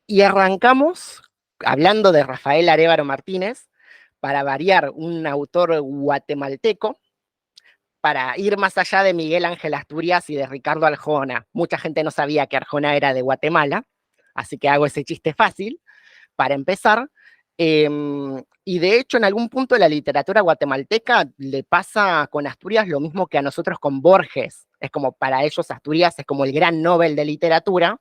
Y arrancamos hablando de Rafael Arévalo Martínez, para variar, un autor guatemalteco, para ir más allá de Miguel Ángel Asturias y de Ricardo Arjona. Mucha gente no sabía que Arjona era de Guatemala, así que hago ese chiste fácil para empezar. Y de hecho, en algún punto de la literatura guatemalteca le pasa con Asturias lo mismo que a nosotros con Borges. Es como para ellos Asturias es como el gran Nobel de literatura,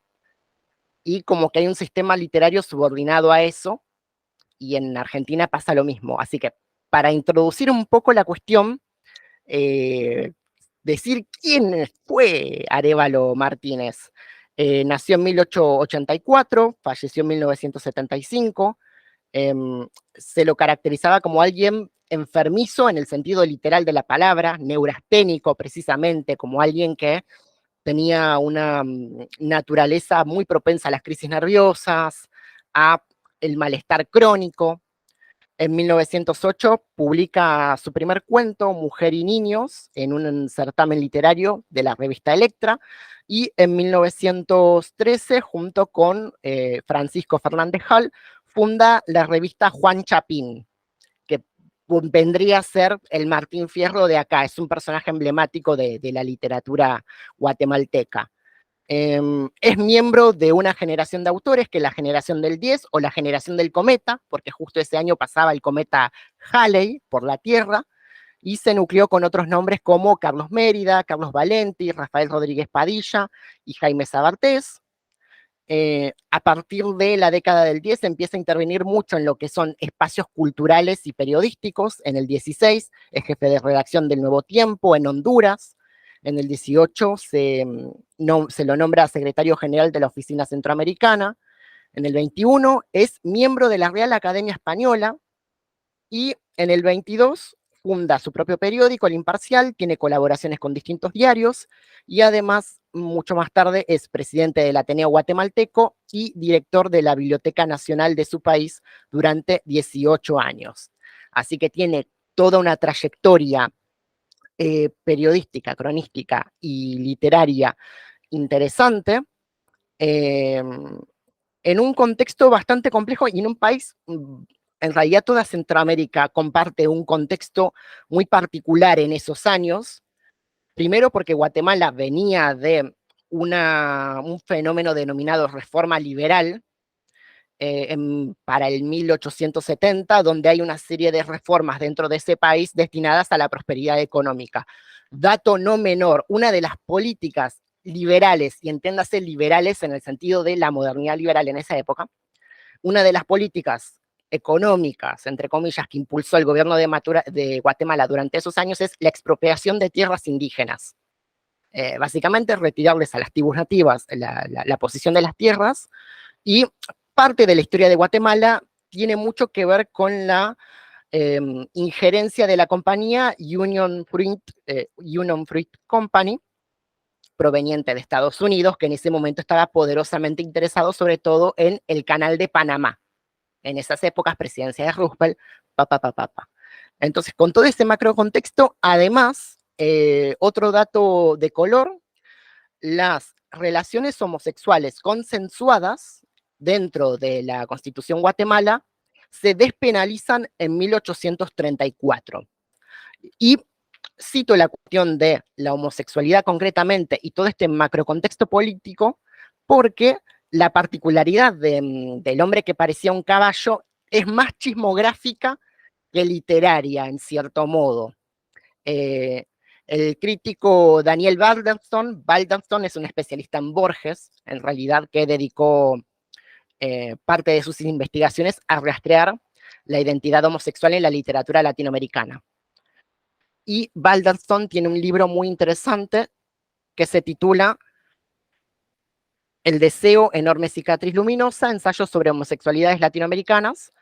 y como que hay un sistema literario subordinado a eso, y en Argentina pasa lo mismo. Así que para introducir un poco la cuestión, eh, decir quién fue Arévalo Martínez. Nació en 1884, falleció en 1975. eh, Se lo caracterizaba como alguien enfermizo en el sentido literal de la palabra, neurasténico precisamente, como alguien que tenía una naturaleza muy propensa a las crisis nerviosas, a el malestar crónico. En 1908 publica su primer cuento, Mujer y Niños, en un certamen literario de la revista Electra, y en 1913, junto con Francisco Fernández Hall, funda la revista Juan Chapín, que vendría a ser el Martín Fierro de acá, es un personaje emblemático de la literatura guatemalteca. Es miembro de una generación de autores, que es la generación del 10 o la generación del cometa, porque justo ese año pasaba el cometa Halley por la Tierra, y se nucleó con otros nombres como Carlos Mérida, Carlos Valenti, Rafael Rodríguez Padilla y Jaime Sabartés. A partir de la década del 10 empieza a intervenir mucho en lo que son espacios culturales y periodísticos. En el 16 es jefe de redacción del Nuevo Tiempo en Honduras. En el 18 se lo nombra secretario general de la Oficina Centroamericana. En el 21 es miembro de la Real Academia Española, y en el 22 funda su propio periódico, El Imparcial, tiene colaboraciones con distintos diarios, y además, mucho más tarde, es presidente del Ateneo Guatemalteco y director de la Biblioteca Nacional de su país durante 18 años. Así que tiene toda una trayectoria periodística, cronística y literaria interesante, eh, en un contexto bastante complejo y en un país, en realidad toda Centroamérica comparte un contexto muy particular en esos años. Primero porque Guatemala venía de un fenómeno denominado reforma liberal, para el 1870, donde hay una serie de reformas dentro de ese país destinadas a la prosperidad económica. Dato no menor, una de las políticas liberales, y entiéndase liberales en el sentido de la modernidad liberal en esa época, una de las políticas económicas, entre comillas, que impulsó el gobierno de Guatemala durante esos años es la expropiación de tierras indígenas. Básicamente retirarles a las tribus nativas la posesión de las tierras, y parte de la historia de Guatemala tiene mucho que ver con la injerencia de la compañía Union Fruit Company, proveniente de Estados Unidos, que en ese momento estaba poderosamente interesado sobre todo en el canal de Panamá. En esas épocas, presidencia de Roosevelt, pa. Entonces, con todo ese macro contexto, además, otro dato de color: las relaciones homosexuales consensuadas dentro de la Constitución Guatemala se despenalizan en 1834. Y cito la cuestión de la homosexualidad concretamente y todo este macrocontexto político porque la particularidad del hombre que parecía un caballo es más chismográfica que literaria, en cierto modo. Eh, el crítico Daniel Balderston es un especialista en Borges, en realidad, que dedicó parte de sus investigaciones a rastrear la identidad homosexual en la literatura latinoamericana. Y Balderston tiene un libro muy interesante que se titula El deseo, enorme cicatriz luminosa, ensayos sobre homosexualidades latinoamericanas,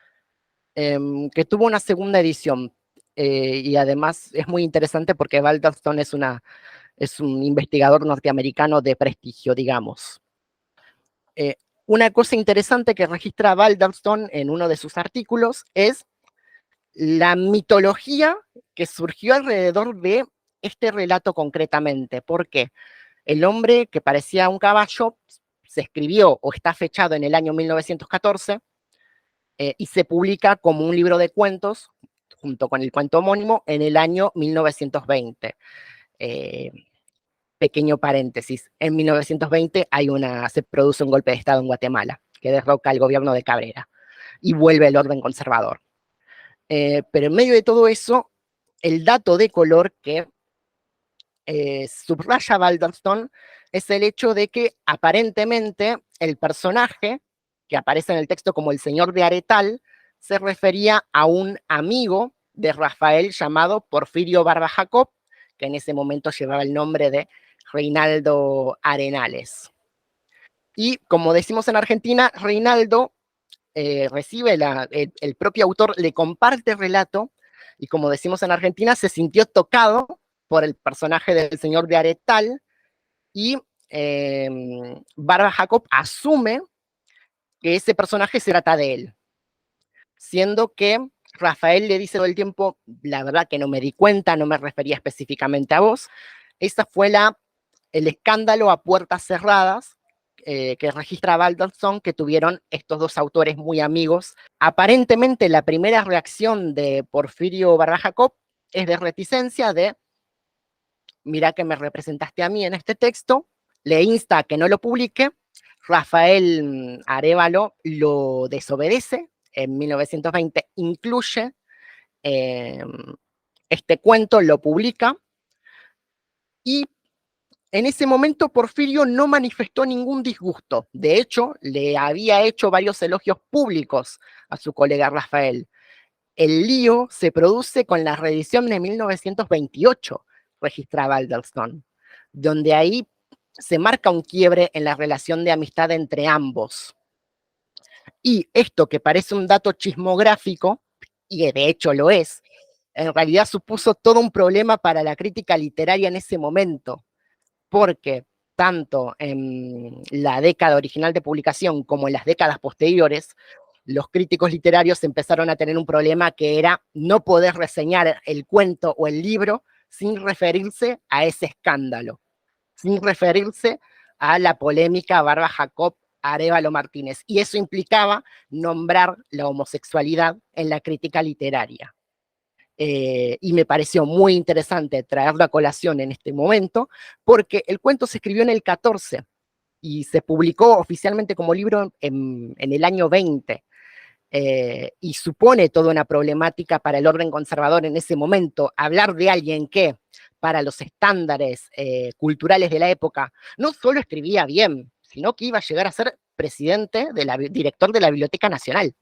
que tuvo una segunda edición. Y además es muy interesante porque Balderston es un investigador norteamericano de prestigio, digamos. Eh, una cosa interesante que registra Balderston en uno de sus artículos es la mitología que surgió alrededor de este relato concretamente. ¿Por qué? El hombre que parecía un caballo se escribió o está fechado en el año 1914 y se publica como un libro de cuentos, junto con el cuento homónimo, en el año 1920. Pequeño paréntesis, en 1920 se produce un golpe de Estado en Guatemala, que derroca al gobierno de Cabrera y vuelve el orden conservador. Pero en medio de todo eso, el dato de color que subraya Balderston es el hecho de que aparentemente el personaje que aparece en el texto como el señor de Aretal se refería a un amigo de Rafael llamado Porfirio Barba Jacob, que en ese momento llevaba el nombre de Reinaldo Arenales. Y como decimos en Argentina, Reinaldo recibe el propio autor, le comparte el relato, y como decimos en Argentina, se sintió tocado por el personaje del señor de Aretal, y Barba Jacob asume que ese personaje se trata de él, siendo que Rafael le dice todo el tiempo, la verdad que no me di cuenta, no me refería específicamente a vos. Esa fue el escándalo a puertas cerradas que registra Balderston, que tuvieron estos dos autores muy amigos. Aparentemente la primera reacción de Porfirio Barba Jacob es de reticencia, de mira que me representaste a mí en este texto, le insta a que no lo publique, Rafael Arévalo lo desobedece, en 1920 incluye este cuento, lo publica, y en ese momento Porfirio no manifestó ningún disgusto. De hecho, le había hecho varios elogios públicos a su colega Rafael. El lío se produce con la reedición de 1928, registra Balderston, donde ahí se marca un quiebre en la relación de amistad entre ambos. Y esto que parece un dato chismográfico, y de hecho lo es, en realidad supuso todo un problema para la crítica literaria en ese momento, porque tanto en la década original de publicación como en las décadas posteriores, los críticos literarios empezaron a tener un problema que era no poder reseñar el cuento o el libro sin referirse a ese escándalo, sin referirse a la polémica Barba Jacob Arévalo Martínez. Y eso implicaba nombrar la homosexualidad en la crítica literaria. Y me pareció muy interesante traerlo a colación en este momento, porque el cuento se escribió en el 14 y se publicó oficialmente como libro en el año 20, y supone toda una problemática para el orden conservador en ese momento, hablar de alguien que, para los estándares culturales de la época, no solo escribía bien, sino que iba a llegar a ser director de la Biblioteca Nacional.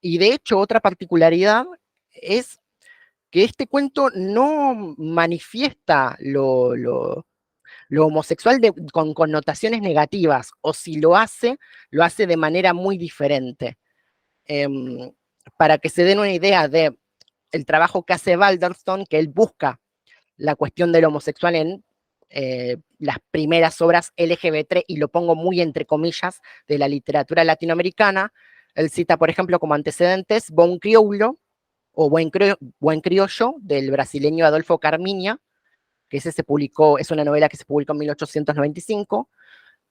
Y de hecho, otra particularidad es que este cuento no manifiesta lo homosexual con connotaciones negativas, o si lo hace de manera muy diferente. Para que se den una idea de el trabajo que hace Balderston, que él busca la cuestión del homosexual en las primeras obras LGBT, y lo pongo muy entre comillas, de la literatura latinoamericana. Él cita, por ejemplo, como antecedentes, Bom Crioulo, o Buen Criollo, del brasileño Adolfo Carminha, que es una novela que se publicó en 1895,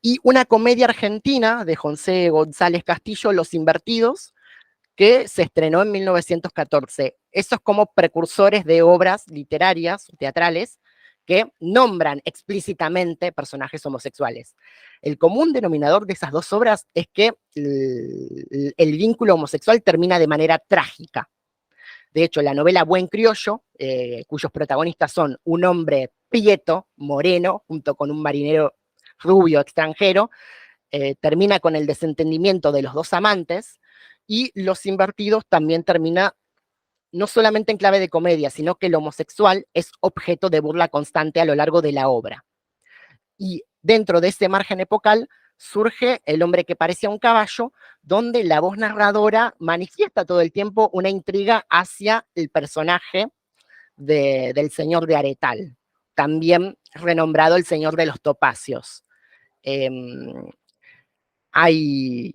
y una comedia argentina de José González Castillo, Los Invertidos, que se estrenó en 1914. Esos como precursores de obras literarias, teatrales, que nombran explícitamente personajes homosexuales. El común denominador de esas dos obras es que el vínculo homosexual termina de manera trágica. De hecho, la novela Buen Criollo, cuyos protagonistas son un hombre prieto, moreno, junto con un marinero rubio extranjero, termina con el desentendimiento de los dos amantes, y Los Invertidos también termina no solamente en clave de comedia, sino que el homosexual es objeto de burla constante a lo largo de la obra. Y dentro de ese margen epocal surge El hombre que parecía un caballo, donde la voz narradora manifiesta todo el tiempo una intriga hacia el personaje del señor de Aretal, también renombrado el señor de los topacios. Eh, Hay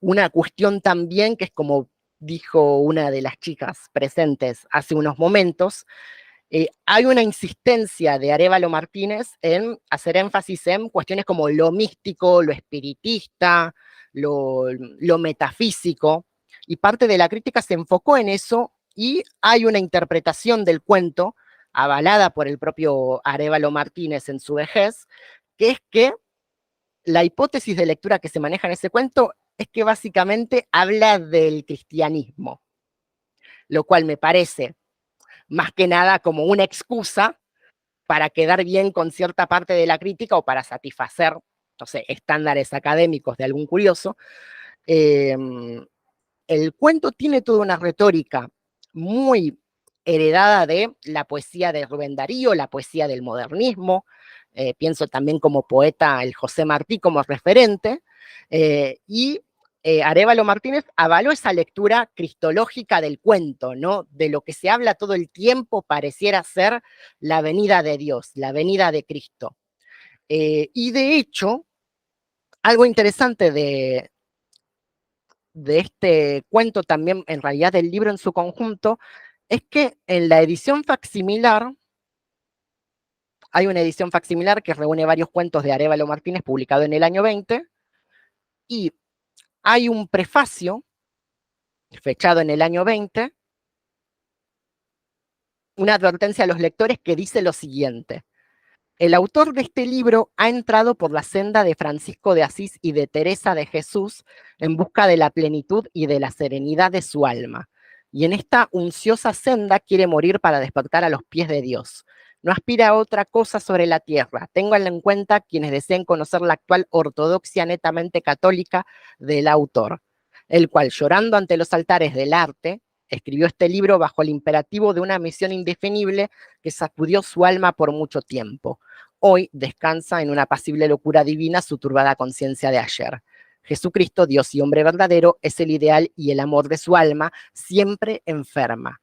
una cuestión también que es, como dijo una de las chicas presentes hace unos momentos, Hay una insistencia de Arévalo Martínez en hacer énfasis en cuestiones como lo místico, lo espiritista, lo metafísico, y parte de la crítica se enfocó en eso, y hay una interpretación del cuento, avalada por el propio Arévalo Martínez en su vejez, que es que la hipótesis de lectura que se maneja en ese cuento es que básicamente habla del cristianismo, lo cual me parece más que nada como una excusa para quedar bien con cierta parte de la crítica o para satisfacer, no sé, estándares académicos de algún curioso. Eh, el cuento tiene toda una retórica muy heredada de la poesía de Rubén Darío, la poesía del modernismo. Pienso también como poeta el José Martí como referente, y Arévalo Martínez avaló esa lectura cristológica del cuento, ¿no? De lo que se habla todo el tiempo pareciera ser la venida de Dios, la venida de Cristo. Y de hecho, algo interesante de este cuento también, en realidad del libro en su conjunto, es que en la edición facsimilar, hay una edición facsimilar que reúne varios cuentos de Arévalo Martínez publicado en el año 20, y hay un prefacio fechado en el año 20, una advertencia a los lectores que dice lo siguiente: el autor de este libro ha entrado por la senda de Francisco de Asís y de Teresa de Jesús en busca de la plenitud y de la serenidad de su alma, y en esta unciosa senda quiere morir para despertar a los pies de Dios. No aspira a otra cosa sobre la tierra. Ténganlo en cuenta quienes deseen conocer la actual ortodoxia netamente católica del autor, el cual, llorando ante los altares del arte, escribió este libro bajo el imperativo de una misión indefinible que sacudió su alma por mucho tiempo. Hoy descansa en una apacible locura divina su turbada conciencia de ayer. Jesucristo, Dios y hombre verdadero, es el ideal y el amor de su alma, siempre enferma.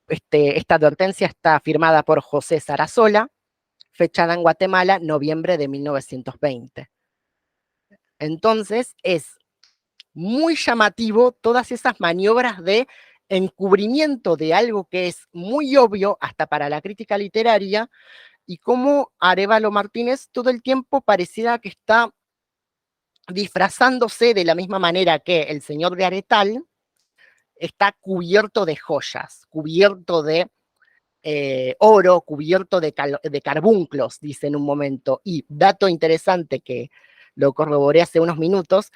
Esta advertencia está firmada por José Sarasola, fechada en Guatemala, noviembre de 1920. Entonces, es muy llamativo todas esas maniobras de encubrimiento de algo que es muy obvio hasta para la crítica literaria, y cómo Arévalo Martínez todo el tiempo pareciera que está disfrazándose de la misma manera que el señor de Aretal está cubierto de joyas, cubierto de oro, cubierto de carbunclos, dice en un momento. Y dato interesante que lo corroboré hace unos minutos: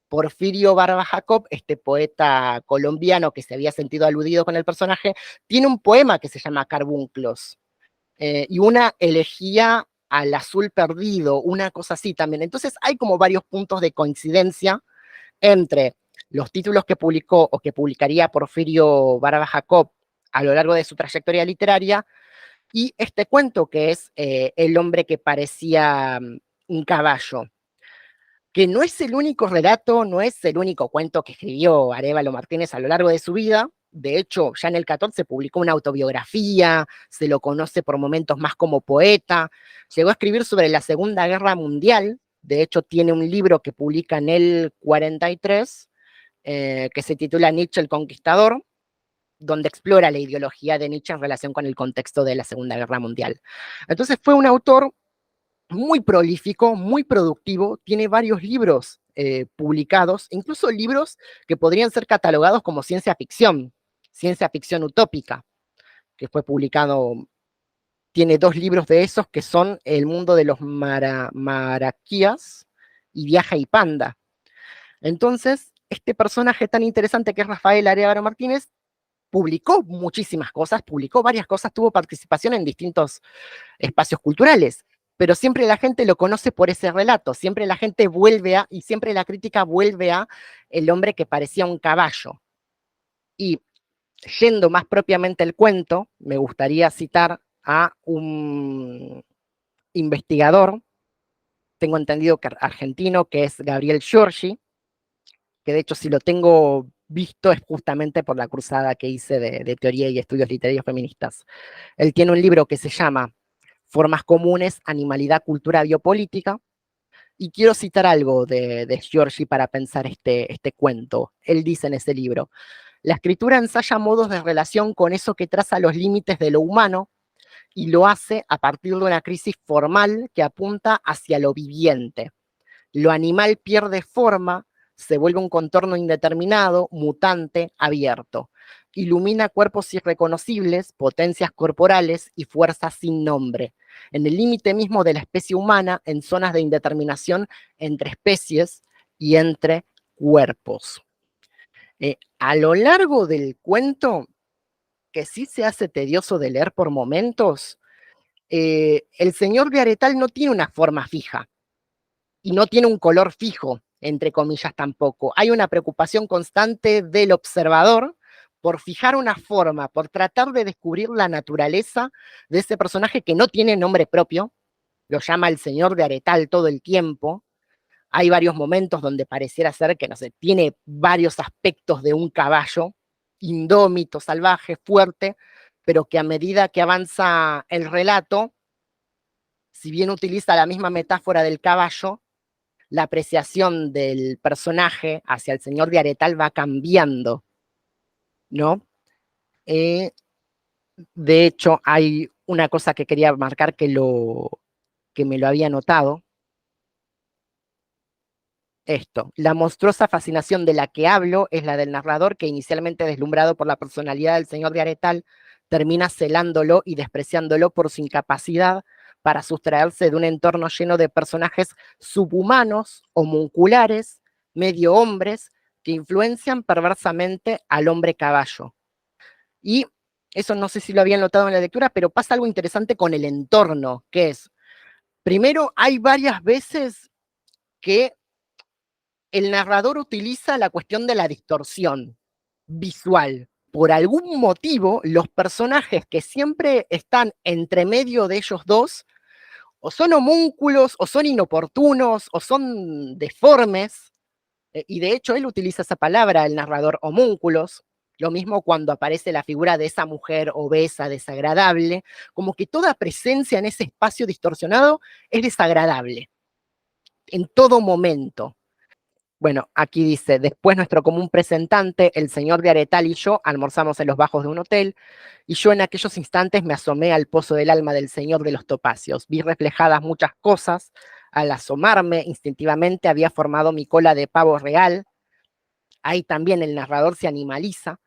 Porfirio Barba Jacob, este poeta colombiano que se había sentido aludido con el personaje, tiene un poema que se llama Carbunclos, y una elegía al azul perdido, una cosa así también. Entonces hay como varios puntos de coincidencia entre los títulos que publicó o que publicaría Porfirio Barba Jacob a lo largo de su trayectoria literaria, y este cuento que es El hombre que parecía un caballo, que no es el único relato, no es el único cuento que escribió Arévalo Martínez a lo largo de su vida. De hecho, ya en el 14 publicó una autobiografía, se lo conoce por momentos más como poeta, llegó a escribir sobre la Segunda Guerra Mundial. De hecho, tiene un libro que publica en el 43, que se titula Nietzsche el Conquistador, donde explora la ideología de Nietzsche en relación con el contexto de la Segunda Guerra Mundial. Entonces fue un autor muy prolífico, muy productivo, tiene varios libros publicados, incluso libros que podrían ser catalogados como ciencia ficción utópica, que fue publicado. Tiene dos libros de esos que son El mundo de los maraquías y Viaja y Panda. Entonces, este personaje tan interesante que es Rafael Arévalo Martínez publicó muchísimas cosas, publicó varias cosas, tuvo participación en distintos espacios culturales, pero siempre la gente lo conoce por ese relato, siempre la gente vuelve a, y siempre la crítica vuelve a el hombre que parecía un caballo. Y yendo más propiamente al cuento, me gustaría citar a un investigador, tengo entendido que argentino, que es Gabriel Giorgi, que de hecho si lo tengo visto es justamente por la cruzada que hice de teoría y estudios literarios feministas. Él tiene un libro que se llama Formas comunes, animalidad, cultura, biopolítica, y quiero citar algo de Giorgi para pensar este cuento. Él dice en ese libro: La escritura ensaya modos de relación con eso que traza los límites de lo humano y lo hace a partir de una crisis formal que apunta hacia lo viviente. Lo animal pierde forma, se vuelve un contorno indeterminado, mutante, abierto. Ilumina cuerpos irreconocibles, potencias corporales y fuerzas sin nombre. En el límite mismo de la especie humana, en zonas de indeterminación entre especies y entre cuerpos. A lo largo del cuento, que sí se hace tedioso de leer por momentos, el señor de Aretal no tiene una forma fija y no tiene un color fijo, entre comillas tampoco. Hay una preocupación constante del observador por fijar una forma, por tratar de descubrir la naturaleza de ese personaje que no tiene nombre propio, lo llama el señor de Aretal todo el tiempo. Hay varios momentos donde pareciera ser que, no sé, tiene varios aspectos de un caballo, indómito, salvaje, fuerte, pero que a medida que avanza el relato, si bien utiliza la misma metáfora del caballo, la apreciación del personaje hacia el señor de Aretal va cambiando, ¿no? Eh, de hecho, hay una cosa que quería marcar que me lo había notado. Esto, la monstruosa fascinación de la que hablo es la del narrador que, inicialmente deslumbrado por la personalidad del señor de Aretal, termina celándolo y despreciándolo por su incapacidad para sustraerse de un entorno lleno de personajes subhumanos, homunculares, medio hombres, que influencian perversamente al hombre caballo. Y eso no sé si lo habían notado en la lectura, pero pasa algo interesante con el entorno, que es, primero, hay varias veces que el narrador utiliza la cuestión de la distorsión visual. Por algún motivo, los personajes que siempre están entre medio de ellos dos, o son homúnculos, o son inoportunos, o son deformes, y de hecho él utiliza esa palabra, el narrador, homúnculos. Lo mismo cuando aparece la figura de esa mujer obesa, desagradable, como que toda presencia en ese espacio distorsionado es desagradable, en todo momento. Bueno, aquí dice, después nuestro común presentante, el señor de Aretal y yo almorzamos en los bajos de un hotel, y yo en aquellos instantes me asomé al pozo del alma del señor de los topacios. Vi reflejadas muchas cosas. Al asomarme, instintivamente había formado mi cola de pavo real. Ahí también el narrador se animaliza,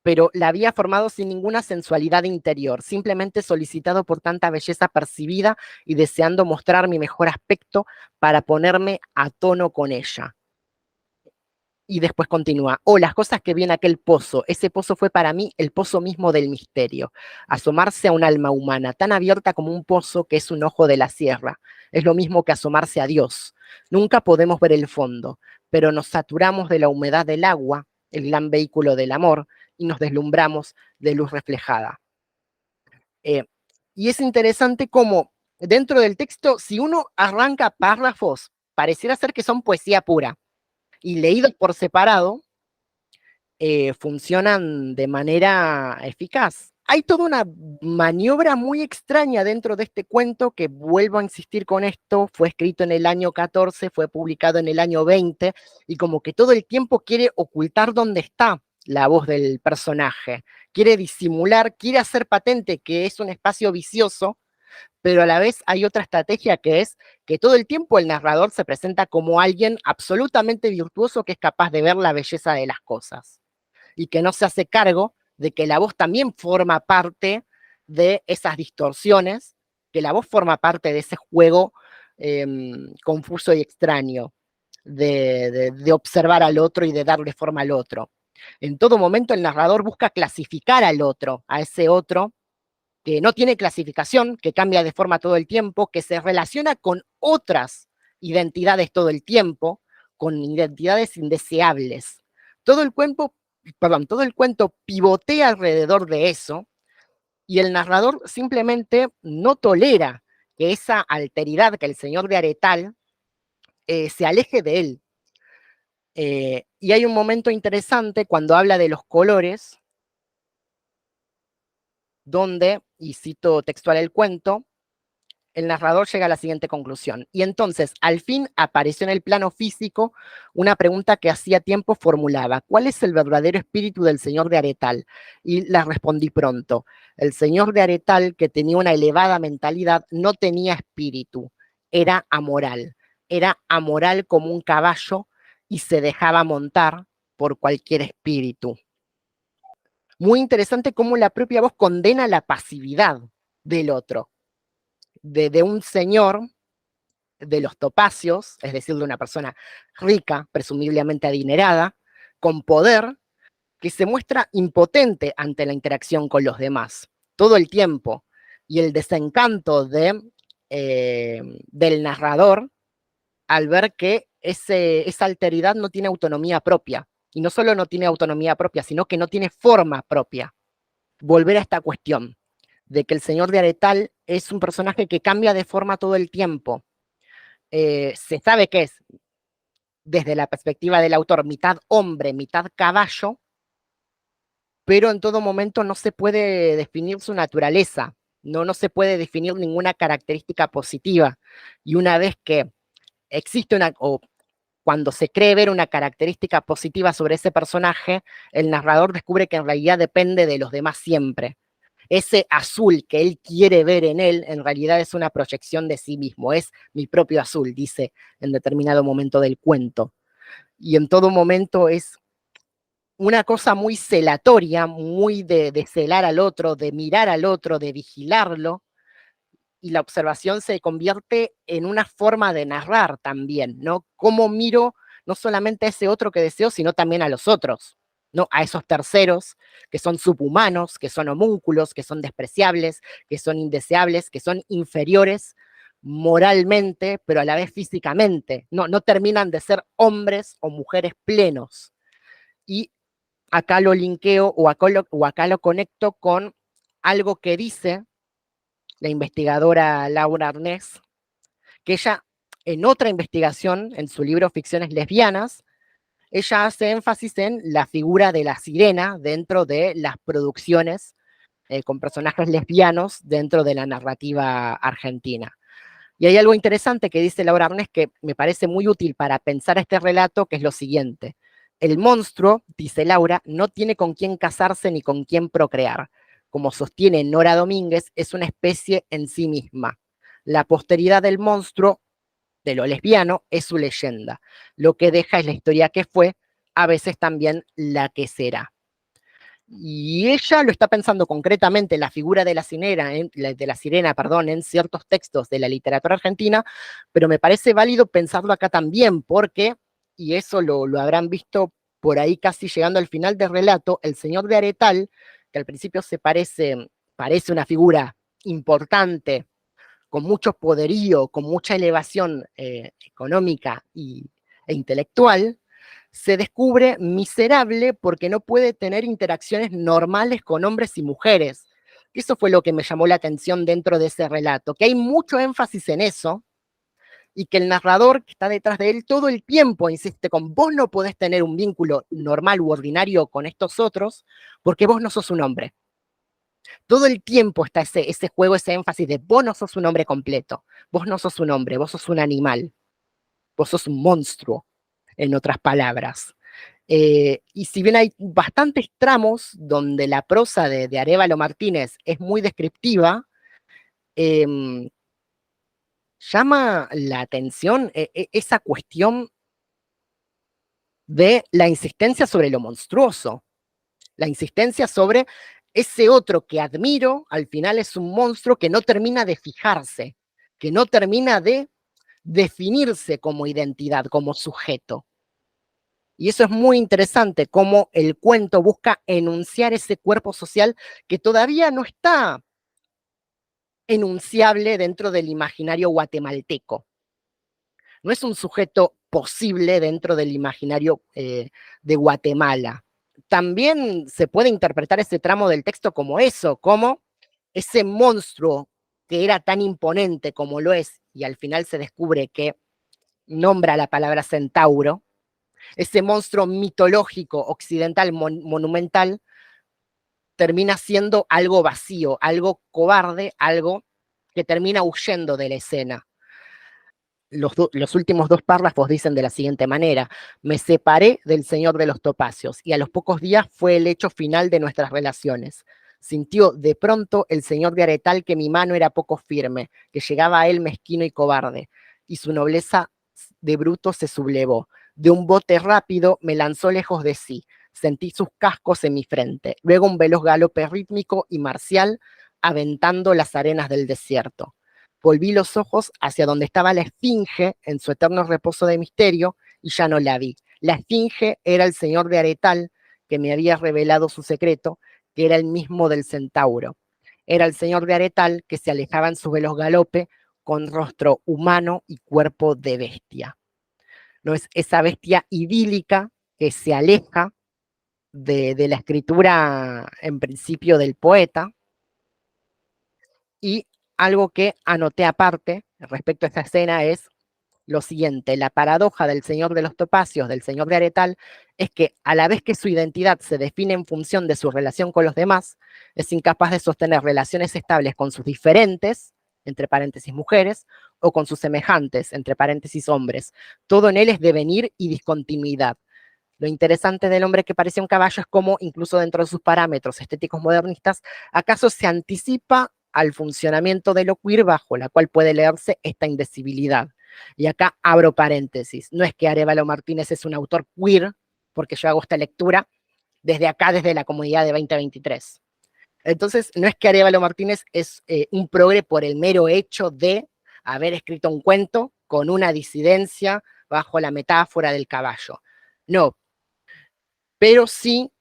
pero la había formado sin ninguna sensualidad interior, simplemente solicitado por tanta belleza percibida y deseando mostrar mi mejor aspecto para ponerme a tono con ella. Y después continúa, las cosas que vi en aquel pozo, ese pozo fue para mí el pozo mismo del misterio, asomarse a un alma humana, tan abierta como un pozo que es un ojo de la sierra, es lo mismo que asomarse a Dios. Nunca podemos ver el fondo, pero nos saturamos de la humedad del agua, el gran vehículo del amor, y nos deslumbramos de luz reflejada. Y es interesante cómo dentro del texto, si uno arranca párrafos, pareciera ser que son poesía pura, y leídos por separado, funcionan de manera eficaz. Hay toda una maniobra muy extraña dentro de este cuento que, vuelvo a insistir con esto, fue escrito en el año 14, fue publicado en el año 20, y como que todo el tiempo quiere ocultar dónde está la voz del personaje, quiere disimular, quiere hacer patente que es un espacio vicioso, pero a la vez hay otra estrategia que es que todo el tiempo el narrador se presenta como alguien absolutamente virtuoso que es capaz de ver la belleza de las cosas y que no se hace cargo de que la voz también forma parte de esas distorsiones, que la voz forma parte de ese juego confuso y extraño de observar al otro y de darle forma al otro. En todo momento el narrador busca clasificar al otro, a ese otro que no tiene clasificación, que cambia de forma todo el tiempo, que se relaciona con otras identidades todo el tiempo, con identidades indeseables. Todo el cuento, todo el cuento pivotea alrededor de eso, y el narrador simplemente no tolera que esa alteridad, que el señor de Aretal se aleje de él. Y hay un momento interesante cuando habla de los colores, donde, y cito textual el cuento, el narrador llega a la siguiente conclusión. Y entonces, al fin apareció en el plano físico una pregunta que hacía tiempo formulaba: ¿cuál es el verdadero espíritu del señor de Aretal? Y la respondí pronto: el señor de Aretal, que tenía una elevada mentalidad, no tenía espíritu, era amoral como un caballo y se dejaba montar por cualquier espíritu. Muy interesante cómo la propia voz condena la pasividad del otro, de un señor de los topacios, es decir, de una persona rica, presumiblemente adinerada, con poder, que se muestra impotente ante la interacción con los demás, todo el tiempo. Y el desencanto del narrador al ver que esa alteridad no tiene autonomía propia. Y no solo no tiene autonomía propia, sino que no tiene forma propia. Volver a esta cuestión de que el señor de Aretal es un personaje que cambia de forma todo el tiempo. Se sabe que es, desde la perspectiva del autor, mitad hombre, mitad caballo, pero en todo momento no se puede definir su naturaleza, no se puede definir ninguna característica positiva. Y una vez que existe o cuando se cree ver una característica positiva sobre ese personaje, el narrador descubre que en realidad depende de los demás siempre. Ese azul que él quiere ver en él, en realidad es una proyección de sí mismo, es mi propio azul, dice en determinado momento del cuento. Y en todo momento es una cosa muy celatoria, muy de celar al otro, de mirar al otro, de vigilarlo, y la observación se convierte en una forma de narrar también, ¿no? Cómo miro no solamente a ese otro que deseo, sino también a los otros, ¿no? A esos terceros que son subhumanos, que son homúnculos, que son despreciables, que son indeseables, que son inferiores moralmente, pero a la vez físicamente. No terminan de ser hombres o mujeres plenos. Y acá lo linkeo o acá lo conecto con algo que dice la investigadora Laura Arnés, que ella, en otra investigación, en su libro Ficciones Lesbianas, ella hace énfasis en la figura de la sirena dentro de las producciones con personajes lesbianos dentro de la narrativa argentina. Y hay algo interesante que dice Laura Arnés que me parece muy útil para pensar este relato, que es lo siguiente. El monstruo, dice Laura, no tiene con quién casarse ni con quién procrear. Como sostiene Nora Domínguez, es una especie en sí misma. La posteridad del monstruo, de lo lesbiano, es su leyenda. Lo que deja es la historia que fue, a veces también la que será. Y ella lo está pensando concretamente, la figura de la sirena, perdón, en ciertos textos de la literatura argentina, pero me parece válido pensarlo acá también, porque, y eso lo habrán visto por ahí casi llegando al final del relato, el señor de Aretal, que al principio parece una figura importante, con mucho poderío, con mucha elevación económica e intelectual, se descubre miserable porque no puede tener interacciones normales con hombres y mujeres. Eso fue lo que me llamó la atención dentro de ese relato, que hay mucho énfasis en eso y que el narrador que está detrás de él todo el tiempo insiste con: vos no podés tener un vínculo normal u ordinario con estos otros porque vos no sos un hombre. Todo el tiempo está ese juego, ese énfasis de vos no sos un hombre completo, vos no sos un hombre, vos sos un animal, vos sos un monstruo, en otras palabras. Y si bien hay bastantes tramos donde la prosa de Arévalo Martínez es muy descriptiva, eh, llama la atención esa cuestión de la insistencia sobre lo monstruoso, la insistencia sobre ese otro que admiro, al final es un monstruo que no termina de fijarse, que no termina de definirse como identidad, como sujeto. Y eso es muy interesante, cómo el cuento busca enunciar ese cuerpo social que todavía no está enunciable dentro del imaginario guatemalteco. No es un sujeto posible dentro del imaginario de Guatemala. También se puede interpretar ese tramo del texto como eso, como ese monstruo que era tan imponente como lo es, y al final se descubre que nombra la palabra centauro, ese monstruo mitológico occidental monumental, termina siendo algo vacío, algo cobarde, algo que termina huyendo de la escena. Los últimos dos párrafos dicen de la siguiente manera: me separé del señor de los topacios y a los pocos días fue el hecho final de nuestras relaciones. Sintió de pronto el señor de Aretal que mi mano era poco firme, que llegaba a él mezquino y cobarde, y su nobleza de bruto se sublevó. De un bote rápido me lanzó lejos de sí, sentí sus cascos en mi frente, luego un veloz galope rítmico y marcial aventando las arenas del desierto. Volví los ojos hacia donde estaba la esfinge en su eterno reposo de misterio y ya no la vi. La esfinge era el señor de Aretal que me había revelado su secreto, que era el mismo del centauro. Era el señor de Aretal que se alejaba en su veloz galope con rostro humano y cuerpo de bestia. No es esa bestia idílica que se aleja de la escritura en principio del poeta. Y algo que anoté aparte respecto a esta escena es lo siguiente: la paradoja del señor de los topacios, del señor de Aretal, es que a la vez que su identidad se define en función de su relación con los demás, es incapaz de sostener relaciones estables con sus diferentes, entre paréntesis mujeres, o con sus semejantes, entre paréntesis hombres. Todo en él es devenir y discontinuidad. Lo interesante del hombre que parecía un caballo es cómo, incluso dentro de sus parámetros estéticos modernistas, acaso se anticipa al funcionamiento de lo queer bajo la cual puede leerse esta indecibilidad. Y acá abro paréntesis. No es que Arévalo Martínez es un autor queer, porque yo hago esta lectura desde acá, desde la comunidad de 2023. Entonces, no es que Arévalo Martínez es un progre por el mero hecho de haber escrito un cuento con una disidencia bajo la metáfora del caballo. No, pero sí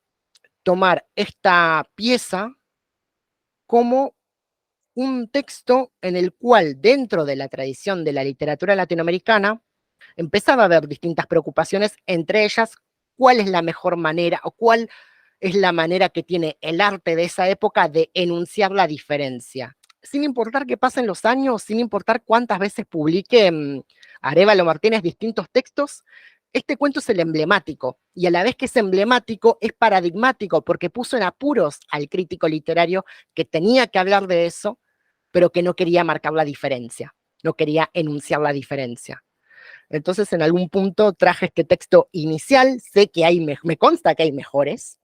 tomar esta pieza como un texto en el cual, dentro de la tradición de la literatura latinoamericana, empezaba a haber distintas preocupaciones, entre ellas, cuál es la mejor manera o cuál es la manera que tiene el arte de esa época de enunciar la diferencia. Sin importar que pasen los años, sin importar cuántas veces publique Arévalo Martínez distintos textos, este cuento es el emblemático, y a la vez que es emblemático, es paradigmático, porque puso en apuros al crítico literario que tenía que hablar de eso, pero que no quería marcar la diferencia, no quería enunciar la diferencia. Entonces, en algún punto traje este texto inicial, sé que me consta que hay mejores,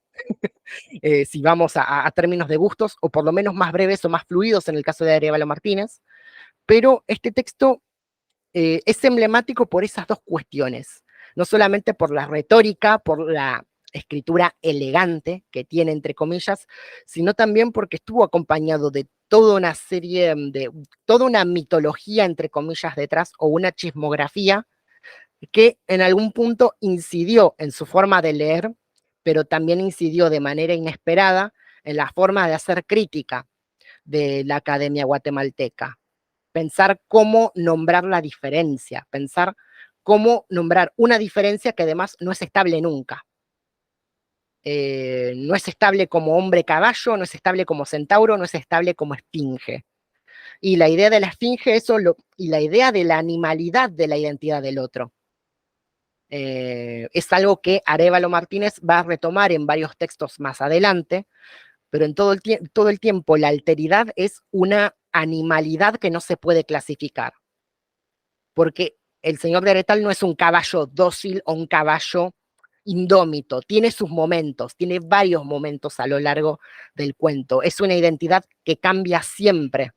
si vamos a términos de gustos, o por lo menos más breves o más fluidos en el caso de Arévalo Martínez, pero este texto es emblemático por esas dos cuestiones, no solamente por la retórica, por la escritura elegante que tiene, entre comillas, sino también porque estuvo acompañado de toda una serie, de toda una mitología, entre comillas, detrás, o una chismografía que en algún punto incidió en su forma de leer, pero también incidió de manera inesperada en la forma de hacer crítica de la Academia Guatemalteca. Pensar cómo nombrar la diferencia, pensar cómo nombrar una diferencia que además no es estable nunca. No es estable como hombre caballo, no es estable como centauro, no es estable como esfinge. Y la idea de la esfinge, y la idea de la animalidad de la identidad del otro. Es algo que Arévalo Martínez va a retomar en varios textos más adelante, pero en todo el tiempo la alteridad es una animalidad que no se puede clasificar, porque el señor de Aretal no es un caballo dócil o un caballo indómito, tiene sus momentos, tiene varios momentos a lo largo del cuento, es una identidad que cambia siempre.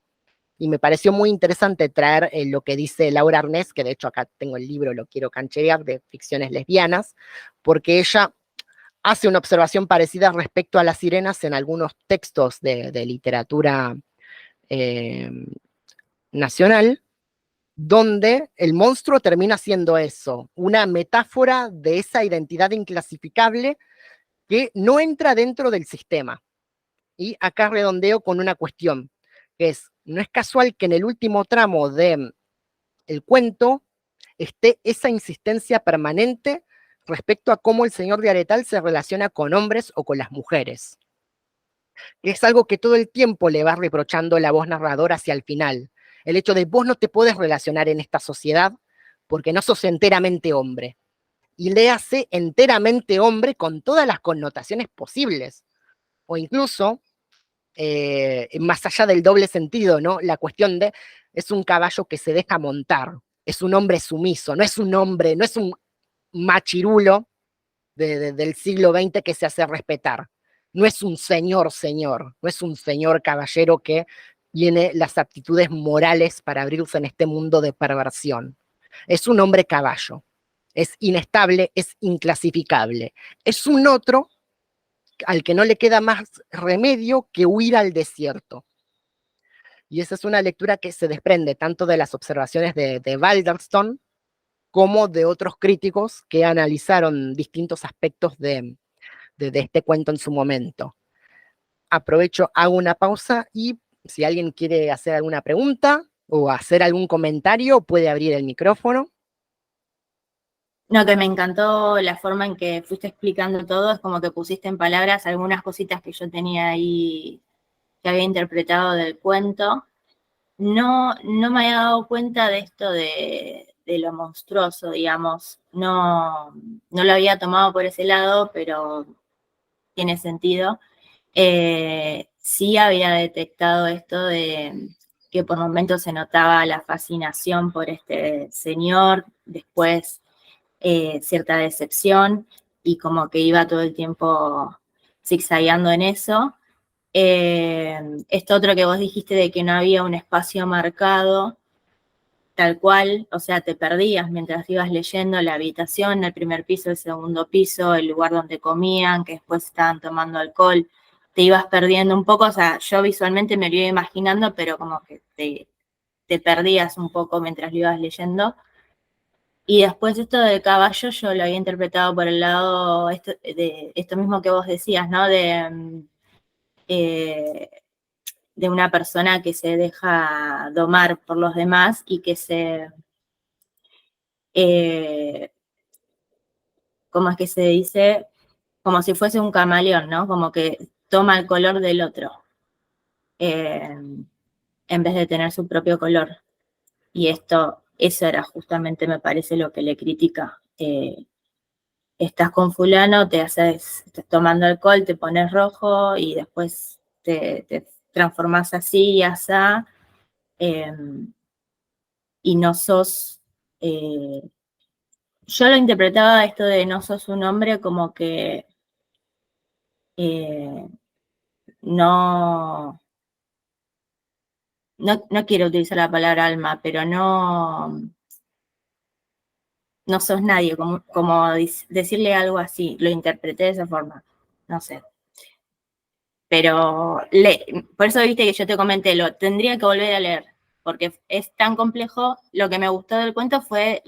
Y me pareció muy interesante traer lo que dice Laura Arnés, que de hecho acá tengo el libro, lo quiero cancherear, de ficciones lesbianas, porque ella hace una observación parecida respecto a las sirenas en algunos textos de literatura eh, nacional, donde el monstruo termina siendo eso, una metáfora de esa identidad inclasificable que no entra dentro del sistema. Y acá redondeo con una cuestión, que es, no es casual que en el último tramo del cuento esté esa insistencia permanente respecto a cómo el señor de Aretal se relaciona con hombres o con las mujeres. Es algo que todo el tiempo le va reprochando la voz narradora hacia el final. El hecho de vos no te puedes relacionar en esta sociedad porque no sos enteramente hombre. Y léase enteramente hombre con todas las connotaciones posibles. O incluso más allá del doble sentido, ¿no? La cuestión de, es un caballo que se deja montar, es un hombre sumiso, no es un hombre, no es un machirulo del siglo XX que se hace respetar. No es un señor, no es un señor caballero que tiene las aptitudes morales para abrirse en este mundo de perversión. Es un hombre caballo, es inestable, es inclasificable. Es un otro al que no le queda más remedio que huir al desierto. Y esa es una lectura que se desprende tanto de las observaciones de Balderston como de otros críticos que analizaron distintos aspectos de este cuento en su momento. Aprovecho, hago una pausa y si alguien quiere hacer alguna pregunta o hacer algún comentario, puede abrir el micrófono. No, que me encantó la forma en que fuiste explicando todo, es como que pusiste en palabras algunas cositas que yo tenía ahí, que había interpretado del cuento. No me había dado cuenta de esto de lo monstruoso, digamos. No lo había tomado por ese lado, pero tiene sentido. Sí había detectado esto de que por momentos se notaba la fascinación por este señor, después cierta decepción y como que iba todo el tiempo zigzagueando en eso. Esto otro que vos dijiste de que no había un espacio marcado, tal cual, o sea, te perdías mientras ibas leyendo la habitación, el primer piso, el segundo piso, el lugar donde comían, que después estaban tomando alcohol, te ibas perdiendo un poco, o sea, yo visualmente me lo iba imaginando, pero como que te perdías un poco mientras lo ibas leyendo. Y después esto del caballo yo lo había interpretado por el lado de esto mismo que vos decías, ¿no? Eh, de una persona que se deja domar por los demás y que eh, ¿cómo es que se dice? Como si fuese un camaleón, ¿no? Como que toma el color del otro, eh, en vez de tener su propio color. Y eso era justamente, me parece, lo que le critica. Estás con fulano, estás tomando alcohol, te pones rojo y después te transformás así y asá, eh, y no sos, eh, yo lo interpretaba esto de no sos un hombre como que eh, no, no quiero utilizar la palabra alma, pero no sos nadie, como decirle algo así, lo interpreté de esa forma, no sé. Pero por eso viste que yo te comenté, lo tendría que volver a leer, porque es tan complejo. Lo que me gustó del cuento fue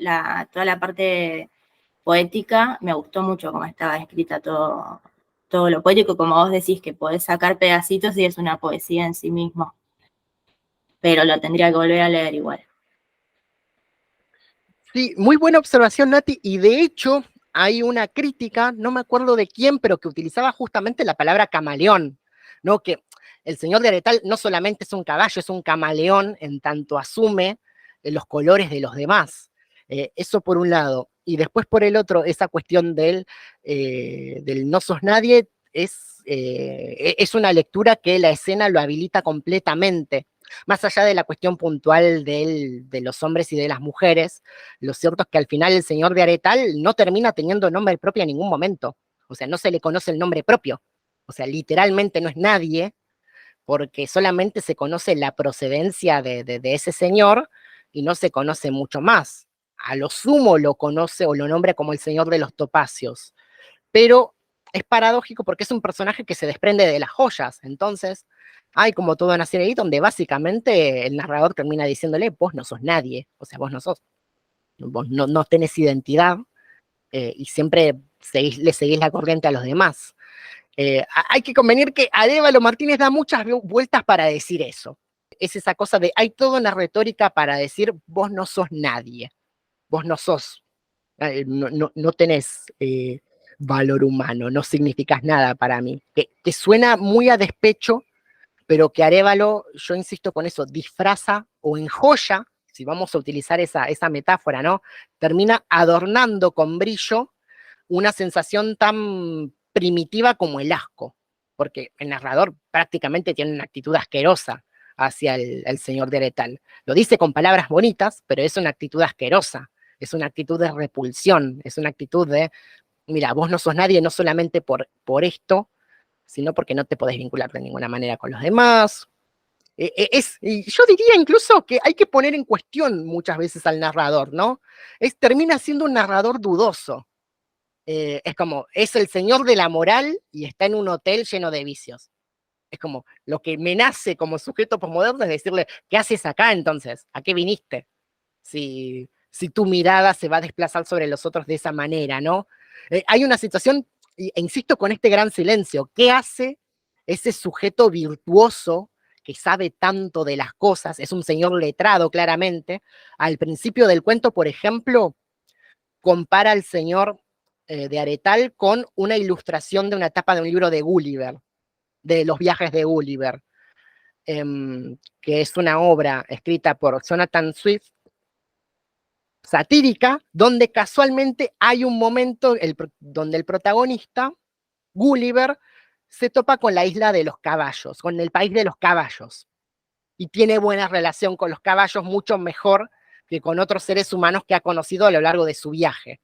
toda la parte poética, me gustó mucho cómo estaba escrita todo lo poético, como vos decís, que podés sacar pedacitos y es una poesía en sí mismo, pero lo tendría que volver a leer igual. Sí, muy buena observación, Nati, y de hecho hay una crítica, no me acuerdo de quién, pero que utilizaba justamente la palabra camaleón, ¿no? Que el señor de Aretal no solamente es un caballo, es un camaleón en tanto asume los colores de los demás. Eso por un lado. Y después por el otro, esa cuestión del no sos nadie es una lectura que la escena lo habilita completamente. Más allá de la cuestión puntual de los hombres y de las mujeres, lo cierto es que al final el señor de Aretal no termina teniendo nombre propio en ningún momento. O sea, no se le conoce el nombre propio. O sea, literalmente no es nadie, porque solamente se conoce la procedencia de ese señor y no se conoce mucho más. A lo sumo lo conoce o lo nombra como el señor de los topacios. Pero es paradójico porque es un personaje que se desprende de las joyas. Entonces, hay como toda una serie ahí donde básicamente el narrador termina diciéndole, vos no sos nadie, o sea, vos no tenés identidad y siempre le seguís la corriente a los demás. Hay que convenir que Arévalo Martínez da muchas vueltas para decir eso. Es esa cosa de, hay toda una retórica para decir, vos no sos nadie, vos no sos, no tenés valor humano, no significas nada para mí. Que suena muy a despecho, pero que Arévalo, yo insisto con eso, disfraza o enjoya, si vamos a utilizar esa metáfora, ¿no? Termina adornando con brillo una sensación tan primitiva como el asco, porque el narrador prácticamente tiene una actitud asquerosa hacia el señor de Aretal. Lo dice con palabras bonitas, pero es una actitud asquerosa, es una actitud de repulsión, es una actitud de, mira, vos no sos nadie no solamente por esto, sino porque no te podés vincular de ninguna manera con los demás. Y yo diría incluso que hay que poner en cuestión muchas veces al narrador, ¿no? Termina siendo un narrador dudoso. Es como, es el señor de la moral y está en un hotel lleno de vicios. Es como, lo que me nace como sujeto posmoderno es decirle, ¿qué haces acá entonces? ¿A qué viniste? Si tu mirada se va a desplazar sobre los otros de esa manera, ¿no? Hay una situación, e insisto con este gran silencio, ¿qué hace ese sujeto virtuoso que sabe tanto de las cosas? Es un señor letrado, claramente. Al principio del cuento, por ejemplo, compara al señor de Aretal con una ilustración de una tapa de un libro de Gulliver, de los viajes de Gulliver, que es una obra escrita por Jonathan Swift, satírica, donde casualmente hay un momento donde el protagonista, Gulliver, se topa con la isla de los caballos, con el país de los caballos, y tiene buena relación con los caballos, mucho mejor que con otros seres humanos que ha conocido a lo largo de su viaje.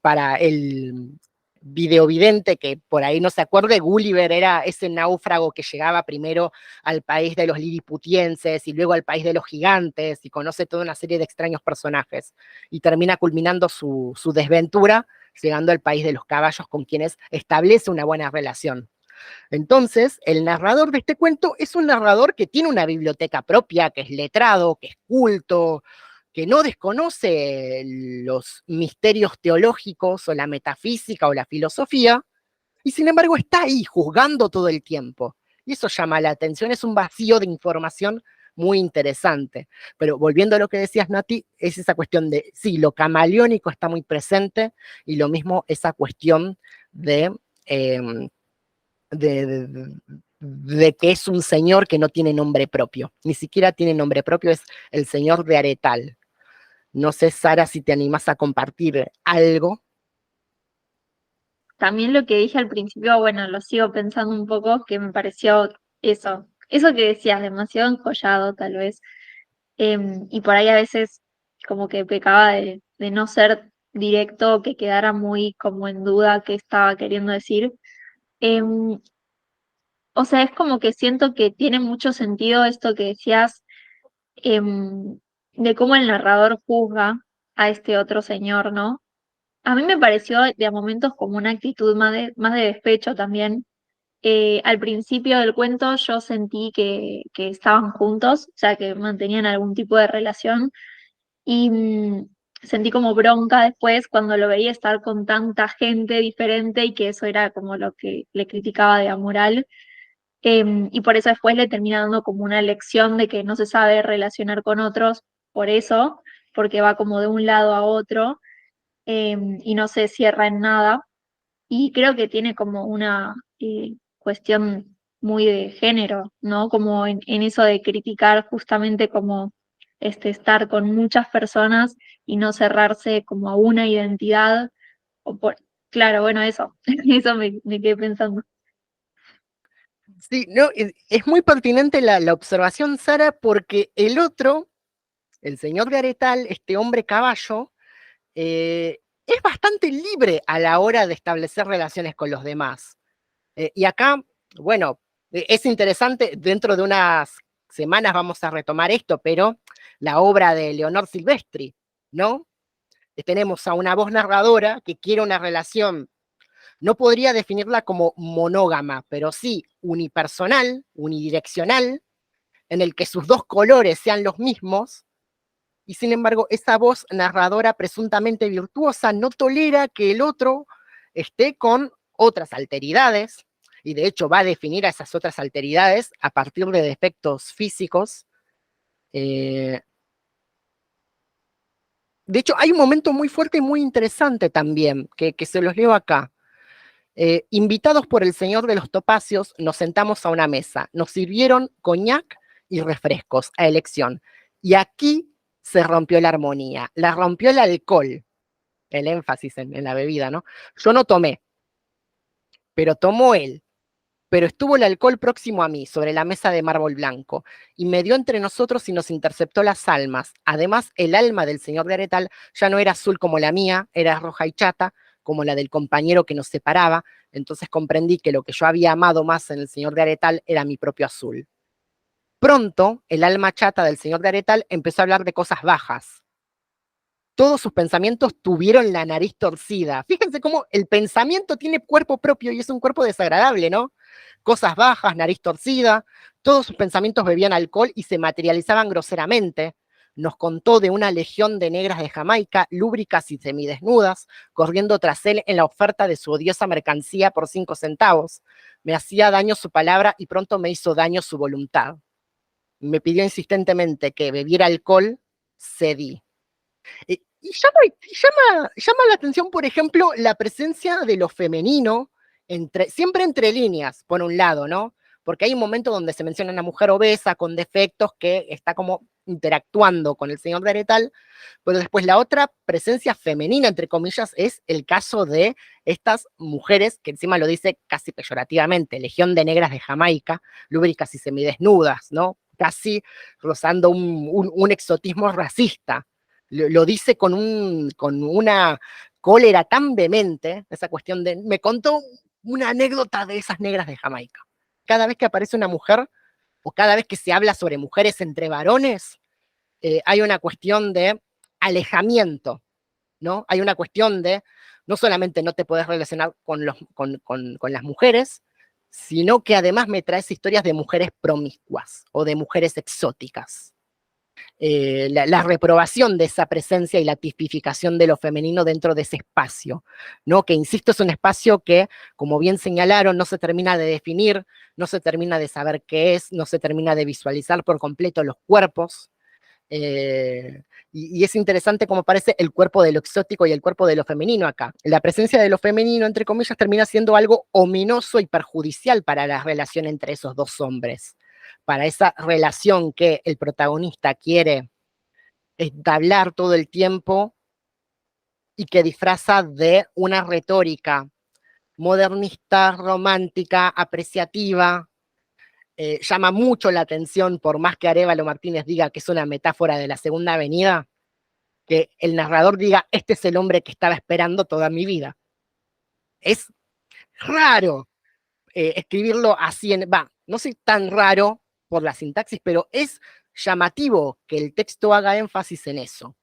Para el videovidente que por ahí no se acuerde, Gulliver era ese náufrago que llegaba primero al país de los liliputienses y luego al país de los gigantes y conoce toda una serie de extraños personajes y termina culminando su desventura llegando al país de los caballos con quienes establece una buena relación. Entonces, el narrador de este cuento es un narrador que tiene una biblioteca propia, que es letrado, que es culto, que no desconoce los misterios teológicos o la metafísica o la filosofía, y sin embargo está ahí juzgando todo el tiempo. Y eso llama la atención, es un vacío de información muy interesante. Pero volviendo a lo que decías, Nati, es esa cuestión de, sí, lo camaleónico está muy presente, y lo mismo esa cuestión eh, de que es un señor que no tiene nombre propio, ni siquiera tiene nombre propio, es el señor de Aretal. No sé, Sara, si te animás a compartir algo. También lo que dije al principio, bueno, lo sigo pensando un poco, que me pareció eso que decías, demasiado enjollado tal vez, y por ahí a veces como que pecaba de no ser directo, que quedara muy como en duda qué estaba queriendo decir. Em, o sea, es como que siento que tiene mucho sentido esto que decías, de cómo el narrador juzga a este otro señor, ¿no? A mí me pareció de a momentos como una actitud más de despecho también. Al principio del cuento yo sentí que estaban juntos, o sea, que mantenían algún tipo de relación, y sentí como bronca después cuando lo veía estar con tanta gente diferente y que eso era como lo que le criticaba de amoral. Y por eso después le termina dando como una lección de que no se sabe relacionar con otros por eso, porque va como de un lado a otro, y no se cierra en nada. Y creo que tiene como una cuestión muy de género, ¿no? Como en eso de criticar justamente como estar con muchas personas y no cerrarse como a una identidad. O por... Claro, bueno, eso, eso me quedé pensando. Sí, no, es muy pertinente la observación, Sara, porque el otro, el señor de Aretal, este hombre caballo, es bastante libre a la hora de establecer relaciones con los demás. Y acá, bueno, es interesante, dentro de unas semanas vamos a retomar esto, pero la obra de Leonor Silvestri, ¿no? Tenemos a una voz narradora que quiere una relación, no podría definirla como monógama, pero sí unipersonal, unidireccional, en el que sus dos colores sean los mismos, y sin embargo esa voz narradora presuntamente virtuosa no tolera que el otro esté con otras alteridades, y de hecho va a definir a esas otras alteridades a partir de defectos físicos. De hecho, hay un momento muy fuerte y muy interesante también, que se los leo acá. Invitados por el señor de los topacios, nos sentamos a una mesa. Nos sirvieron coñac y refrescos a elección. Y aquí se rompió la armonía, la rompió el alcohol, el énfasis en la bebida, ¿no? Yo no tomé, pero tomó él. pero estuvo el alcohol próximo a mí, sobre la mesa de mármol blanco, y medió entre nosotros y nos interceptó las almas. Además, el alma del señor de Aretal ya no era azul como la mía, era roja y chata, como la del compañero que nos separaba. Entonces comprendí que lo que yo había amado más en el señor de Aretal era mi propio azul. Pronto, el alma chata del señor de Aretal empezó a hablar de cosas bajas. Todos sus pensamientos tuvieron la nariz torcida. Fíjense cómo el pensamiento tiene cuerpo propio y es un cuerpo desagradable, ¿no? Cosas bajas, nariz torcida, todos sus pensamientos bebían alcohol y se materializaban groseramente. Nos contó de una legión de negras de Jamaica, lúbricas y semidesnudas, corriendo tras él en la oferta de su odiosa mercancía por 5 centavos. Me hacía daño su palabra y pronto me hizo daño su voluntad. Me pidió insistentemente que bebiera alcohol, cedí. Y llama la atención, por ejemplo, la presencia de lo femenino, siempre entre líneas, por un lado, ¿no? Porque hay un momento donde se menciona una mujer obesa, con defectos, que está como interactuando con el señor de Aretal, pero después la otra presencia femenina, entre comillas, es el caso de estas mujeres, que encima lo dice casi peyorativamente, legión de negras de Jamaica, lúbricas y semidesnudas, ¿no? Casi rozando un exotismo racista. Lo dice con una cólera tan vehemente, esa cuestión de, me contó una anécdota de esas negras de Jamaica. Cada vez que aparece una mujer, o cada vez que se habla sobre mujeres entre varones, hay una cuestión de alejamiento, ¿no? Hay una cuestión de, no solamente no te podés relacionar con las mujeres, sino que además me traes historias de mujeres promiscuas, o de mujeres exóticas. La reprobación de esa presencia y la tipificación de lo femenino dentro de ese espacio, ¿no? Que, insisto, es un espacio que, como bien señalaron, no se termina de definir, no se termina de saber qué es, no se termina de visualizar por completo los cuerpos, y es interesante cómo aparece el cuerpo de lo exótico y el cuerpo de lo femenino acá. La presencia de lo femenino, entre comillas, termina siendo algo ominoso y perjudicial para la relación entre esos dos hombres, para esa relación que el protagonista quiere entablar todo el tiempo y que disfraza de una retórica modernista, romántica, apreciativa. Llama mucho la atención, por más que Arévalo Martínez diga que es una metáfora de la Segunda Avenida, que el narrador diga, este es el hombre que estaba esperando toda mi vida. Es raro escribirlo así, no sé, tan raro por la sintaxis, pero es llamativo que el texto haga énfasis en eso,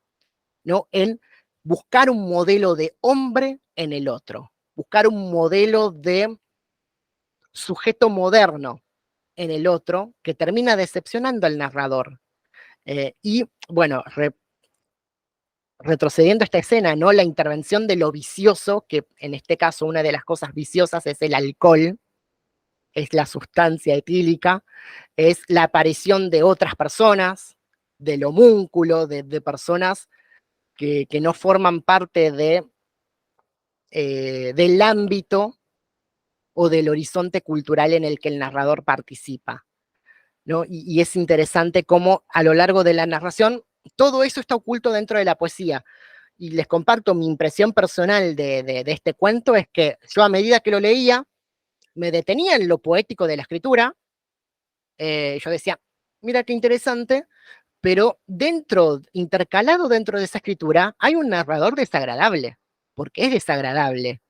¿no? En buscar un modelo de hombre en el otro, buscar un modelo de sujeto moderno en el otro, que termina decepcionando al narrador. Y bueno, retrocediendo a esta escena, ¿no? La intervención de lo vicioso, que en este caso una de las cosas viciosas es el alcohol, es la sustancia etílica, es la aparición de otras personas, del homúnculo, de personas que no forman parte del ámbito o del horizonte cultural en el que el narrador participa, ¿no? Y es interesante cómo a lo largo de la narración todo eso está oculto dentro de la poesía. Y les comparto mi impresión personal de este cuento, es que yo, a medida que lo leía, me detenía en lo poético de la escritura. Yo decía, mira qué interesante, pero intercalado dentro de esa escritura, hay un narrador desagradable, porque es desagradable.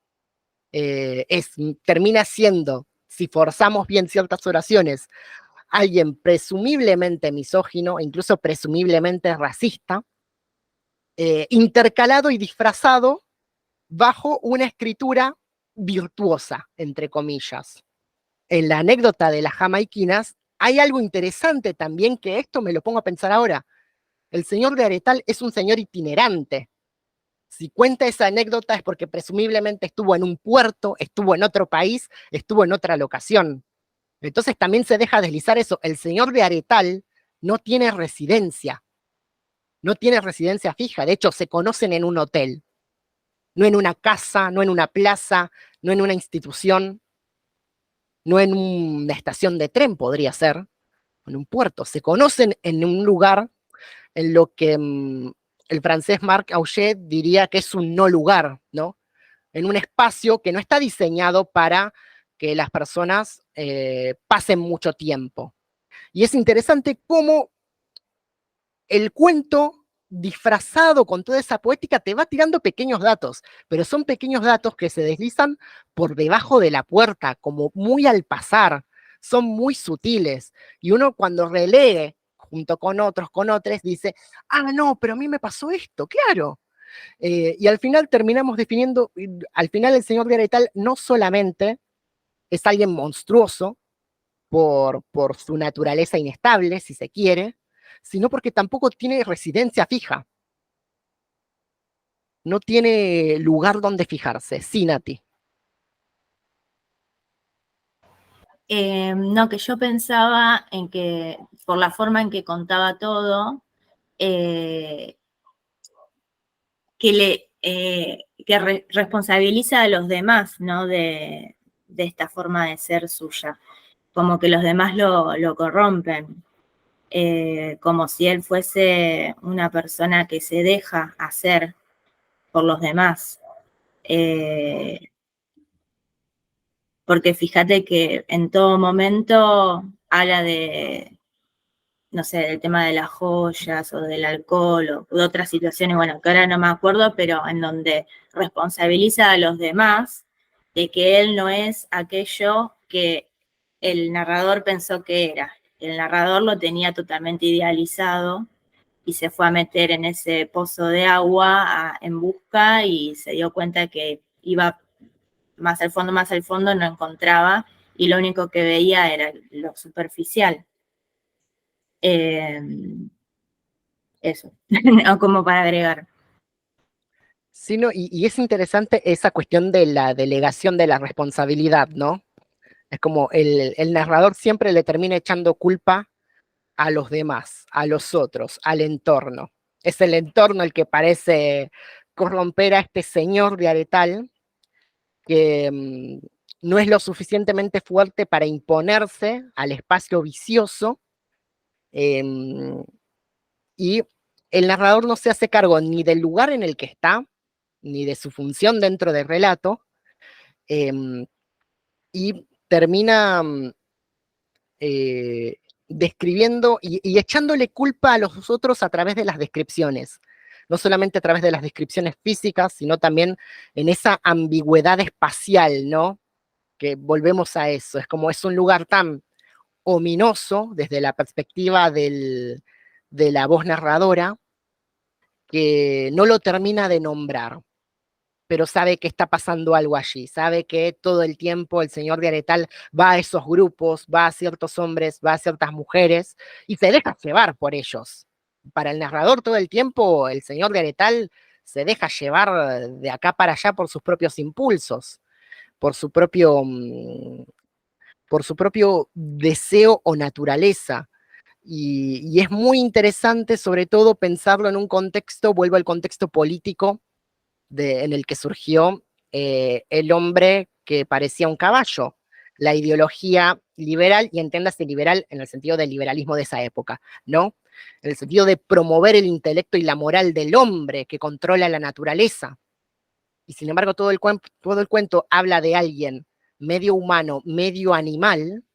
Termina siendo, si forzamos bien ciertas oraciones, alguien presumiblemente misógino, incluso presumiblemente racista, intercalado y disfrazado bajo una escritura virtuosa, entre comillas. En la anécdota de las jamaiquinas hay algo interesante también, que esto me lo pongo a pensar ahora. El señor de Aretal es un señor itinerante. Si cuenta esa anécdota es porque presumiblemente estuvo en un puerto, estuvo en otro país, estuvo en otra locación. Entonces también se deja deslizar eso. El señor de Aretal no tiene residencia fija. De hecho, se conocen en un hotel, no en una casa, no en una plaza, no en una institución, no en una estación de tren, podría ser, en un puerto. Se conocen en un lugar en lo que el francés Marc Augé diría que es un no lugar, ¿no? En un espacio que no está diseñado para que las personas pasen mucho tiempo. Y es interesante cómo el cuento disfrazado con toda esa poética te va tirando pequeños datos, pero son pequeños datos que se deslizan por debajo de la puerta, como muy al pasar, son muy sutiles, y uno cuando relee junto con otros, dice, ah, no, pero a mí me pasó esto, claro. Y al final terminamos definiendo, al final el señor de Aretal no solamente es alguien monstruoso por su naturaleza inestable, si se quiere, sino porque tampoco tiene residencia fija, no tiene lugar donde fijarse, Sinati. No, que yo pensaba en que por la forma en que contaba todo, que responsabiliza a los demás, ¿no? De esta forma de ser suya, como que los demás lo corrompen, como si él fuese una persona que se deja hacer por los demás. Porque fíjate que en todo momento habla de, no sé, del tema de las joyas o del alcohol o de otras situaciones, bueno, que ahora no me acuerdo, pero en donde responsabiliza a los demás de que él no es aquello que el narrador pensó que era. El narrador lo tenía totalmente idealizado y se fue a meter en ese pozo de agua en busca y se dio cuenta que iba más al fondo, no encontraba y lo único que veía era lo superficial. Eso, como para agregar. Sí, no, y es interesante esa cuestión de la delegación de la responsabilidad, ¿no? Es como el narrador siempre le termina echando culpa a los demás, a los otros, al entorno. Es el entorno el que parece corromper a este señor de Aretal, que no es lo suficientemente fuerte para imponerse al espacio vicioso, eh, y el narrador no se hace cargo ni del lugar en el que está, ni de su función dentro del relato, eh, y termina describiendo y echándole culpa a los otros a través de las descripciones. No solamente a través de las descripciones físicas, sino también en esa ambigüedad espacial, ¿no? Que volvemos a eso, es como es un lugar tan ominoso desde la perspectiva de la voz narradora, que no lo termina de nombrar, pero sabe que está pasando algo allí, sabe que todo el tiempo el señor de Aretal va a esos grupos, va a ciertos hombres, va a ciertas mujeres, y se deja llevar por ellos. Para el narrador todo el tiempo, el señor de Aretal se deja llevar de acá para allá por sus propios impulsos, por su propio, por su propio deseo o naturaleza. Y es muy interesante, sobre todo, pensarlo en un contexto, vuelvo al contexto político en el que surgió el hombre que parecía un caballo, la ideología liberal, y entiéndase liberal en el sentido del liberalismo de esa época, ¿no? En el sentido de promover el intelecto y la moral del hombre que controla la naturaleza. Y sin embargo, todo el cuento habla de alguien medio humano, medio animal,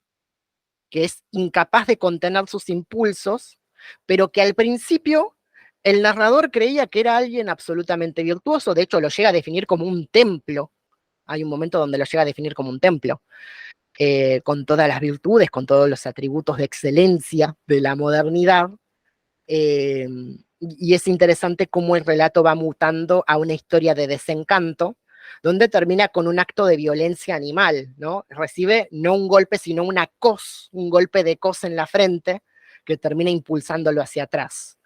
que es incapaz de contener sus impulsos, pero que al principio el narrador creía que era alguien absolutamente virtuoso, de hecho lo llega a definir como un templo, hay un momento donde lo llega a definir como un templo, con todas las virtudes, con todos los atributos de excelencia de la modernidad, eh, y es interesante cómo el relato va mutando a una historia de desencanto, donde termina con un acto de violencia animal, ¿no? Recibe no un golpe, sino una cos, un golpe de cos en la frente, que termina impulsándolo hacia atrás.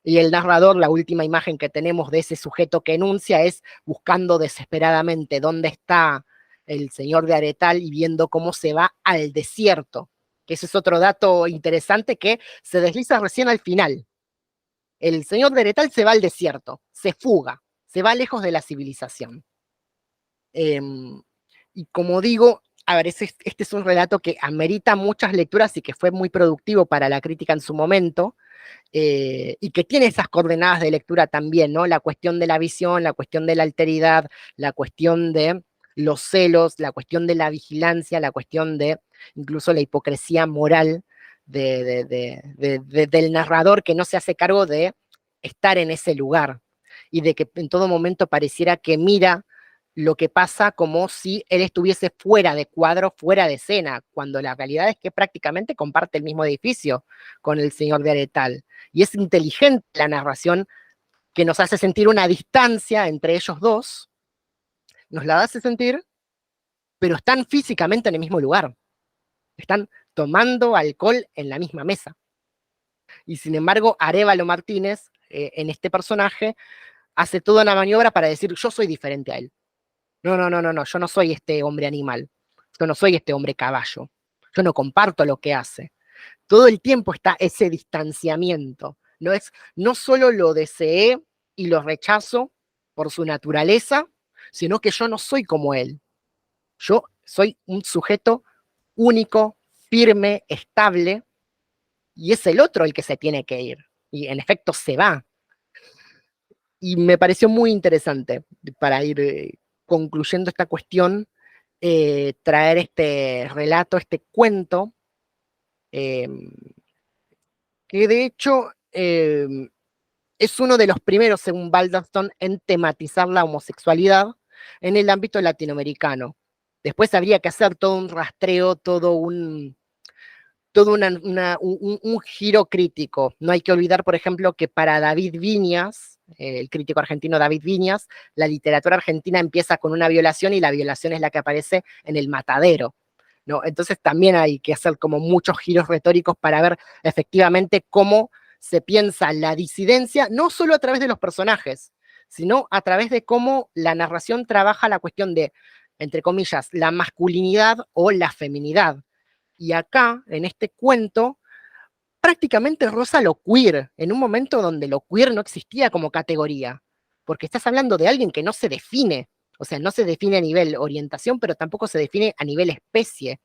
Y el narrador, la última imagen que tenemos de ese sujeto que enuncia es buscando desesperadamente dónde está el señor de Aretal y viendo cómo se va al desierto, que ese es otro dato interesante que se desliza recién al final. El señor de Aretal se va al desierto, se fuga, se va lejos de la civilización. Y como digo, a ver, este es un relato que amerita muchas lecturas y que fue muy productivo para la crítica en su momento, y que tiene esas coordenadas de lectura también, ¿no? La cuestión de la visión, la cuestión de la alteridad, la cuestión de los celos, la cuestión de la vigilancia, la cuestión de incluso la hipocresía moral del narrador que no se hace cargo de estar en ese lugar y de que en todo momento pareciera que mira lo que pasa como si él estuviese fuera de cuadro, fuera de escena, cuando la realidad es que prácticamente comparte el mismo edificio con el señor de Aretal. Y es inteligente la narración que nos hace sentir una distancia entre ellos dos, nos la hace sentir, pero están físicamente en el mismo lugar. Están tomando alcohol en la misma mesa. Y sin embargo, Arévalo Martínez, en este personaje, hace toda una maniobra para decir, yo soy diferente a él. No, no, no, no, no, yo no soy este hombre animal. Yo no soy este hombre caballo. Yo no comparto lo que hace. Todo el tiempo está ese distanciamiento. No solo lo deseé y lo rechazo por su naturaleza, sino que yo no soy como él. Yo soy un sujeto único, firme, estable, y es el otro el que se tiene que ir. Y en efecto se va. Y me pareció muy interesante para ir concluyendo esta cuestión, traer este relato, este cuento, que de hecho es uno de los primeros, según Balderston, en tematizar la homosexualidad en el ámbito latinoamericano. Después habría que hacer todo un rastreo, todo un giro crítico. No hay que olvidar, por ejemplo, que para David Viñas, el crítico argentino David Viñas, la literatura argentina empieza con una violación y la violación es la que aparece en El Matadero, ¿no? Entonces también hay que hacer como muchos giros retóricos para ver efectivamente cómo se piensa la disidencia, no solo a través de los personajes, sino a través de cómo la narración trabaja la cuestión de, entre comillas, la masculinidad o la feminidad. Y acá, en este cuento, prácticamente roza lo queer, en un momento donde lo queer no existía como categoría, porque estás hablando de alguien que no se define, o sea, no se define a nivel orientación, pero tampoco se define a nivel especie,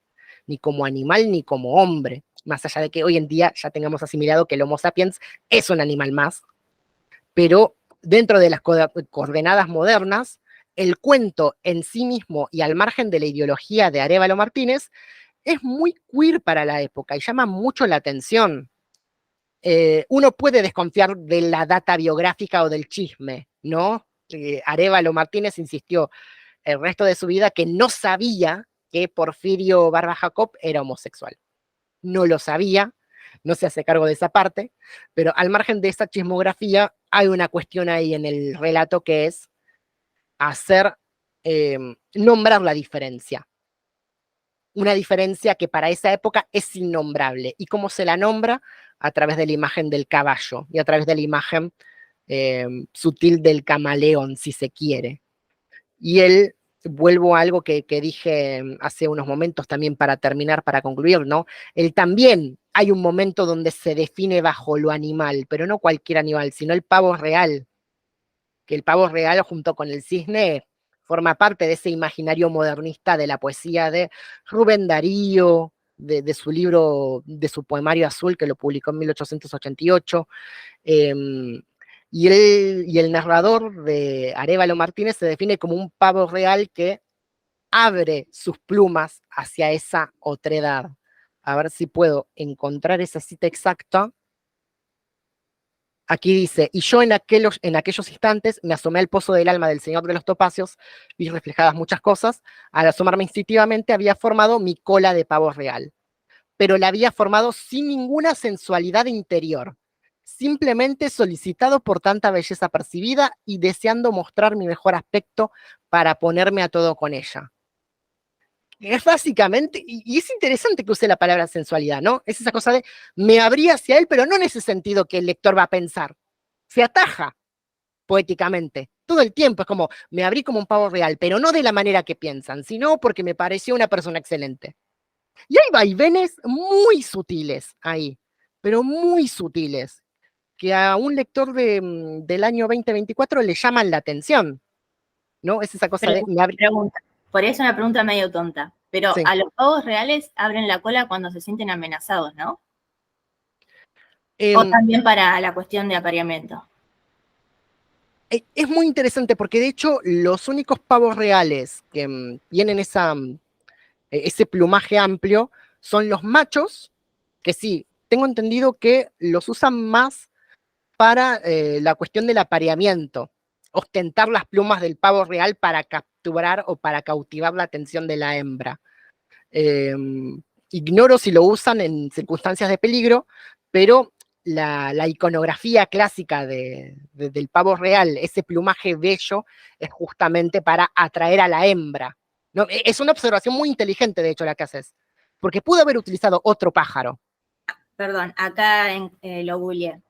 ni como animal ni como hombre, más allá de que hoy en día ya tengamos asimilado que el Homo sapiens es un animal más, pero dentro de las coordenadas modernas, el cuento en sí mismo y al margen de la ideología de Arévalo Martínez, es muy queer para la época y llama mucho la atención. Uno puede desconfiar de la data biográfica o del chisme, ¿no? Arévalo Martínez insistió el resto de su vida que no sabía que Porfirio Barba Jacob era homosexual. No lo sabía, no se hace cargo de esa parte, pero al margen de esa chismografía hay una cuestión ahí en el relato que es hacer, nombrar la diferencia. Una diferencia que para esa época es innombrable. ¿Y cómo se la nombra? A través de la imagen del caballo y a través de la imagen sutil del camaleón, si se quiere. Y él, vuelvo a algo que dije hace unos momentos también para terminar, para concluir, ¿no? Él también hay un momento donde se define bajo lo animal, pero no cualquier animal, sino el pavo real, que el pavo real junto con el cisne forma parte de ese imaginario modernista de la poesía de Rubén Darío, de su libro, de su poemario azul, que lo publicó en 1888. Y el narrador de Arévalo Martínez se define como un pavo real que abre sus plumas hacia esa otredad. A ver si puedo encontrar esa cita exacta. Aquí dice, y yo en aquellos instantes me asomé al pozo del alma del Señor de los Topacios, vi reflejadas muchas cosas, al asomarme instintivamente había formado mi cola de pavo real, pero la había formado sin ninguna sensualidad interior, simplemente solicitado por tanta belleza percibida y deseando mostrar mi mejor aspecto para ponerme a todo con ella. Es básicamente, y es interesante que use la palabra sensualidad, ¿no? Es esa cosa de, me abrí hacia él, pero no en ese sentido que el lector va a pensar. Se ataja poéticamente. Todo el tiempo es como, me abrí como un pavo real, pero no de la manera que piensan, sino porque me pareció una persona excelente. Y hay vaivenes muy sutiles ahí, pero muy sutiles, que a un lector del año 2024 le llaman la atención, ¿no? Es esa cosa de, me abrí. Pregunta. Por eso una pregunta medio tonta. Pero Sí. a los pavos reales abren la cola cuando se sienten amenazados, ¿no? O también para la cuestión de apareamiento. Es muy interesante porque de hecho los únicos pavos reales que tienen ese plumaje amplio son los machos, que sí, tengo entendido que los usan más para la cuestión del apareamiento, ostentar las plumas del pavo real para capturar o para cautivar la atención de la hembra. Eh, Ignoro si lo usan en circunstancias de peligro, pero la iconografía clásica del pavo real, ese plumaje bello, es justamente para atraer a la hembra. ¿No? Es una observación muy inteligente, de hecho, la que haces, porque pudo haber utilizado otro pájaro. Perdón, acá lo googleé.